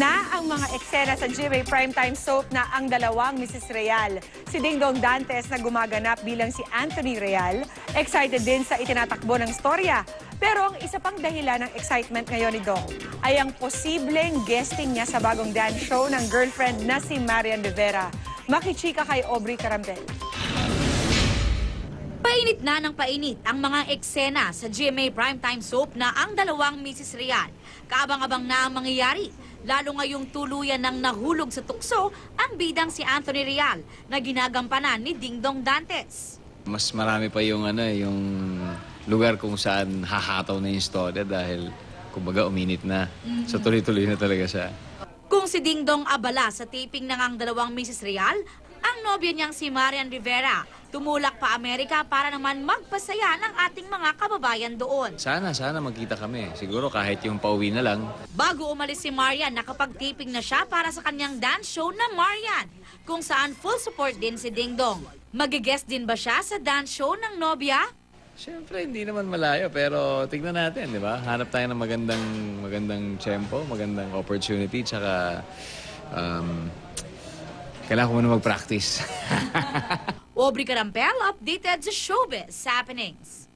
na ang mga eksena sa GMA Primetime soap na Ang Dalawang Mrs. Real. Si Dingdong Dantes na gumaganap bilang si Anthony Real, excited din sa itinatakbo ng storya. Pero ang isa pang dahilan ng excitement ngayon ni Dong ay ang posibleng guesting niya sa bagong dance show ng girlfriend na si Marian Rivera. Makichika kay Aubrey Carampel. Painit na ng painit ang mga eksena sa GMA Primetime soap na Ang Dalawang Mrs. Real. Kaabang-abang na ang mangyayari, lalo ngayong tuluyan ng nahulog sa tukso ang bidang si Anthony Real na ginagampanan ni Dingdong Dantes. Mas marami pa yung lugar kung saan hahataw na yung storya dahil kumbaga uminit na. So tuloy-tuloy na talaga siya. Kung si Dingdong abala sa taping ng Ang Dalawang Mrs. Real, ang nobya niyang si Marian Rivera tumulak pa Amerika para naman magpasaya ng ating mga kababayan doon. Sana magkita kami. Siguro kahit yung pauwi na lang. Bago umalis si Marian, nakapag-taping na siya para sa kanyang dance show na Marian, kung saan full support din si Dingdong. Mag-guest din ba siya sa dance show ng nobya? Siyempre, hindi naman malayo, pero tignan natin, di ba? Hanap tayo ng magandang tempo, magandang opportunity, tsaka kailangan ko muna mag-practice. Aubrey Carampel, updated sa Showbiz Happenings.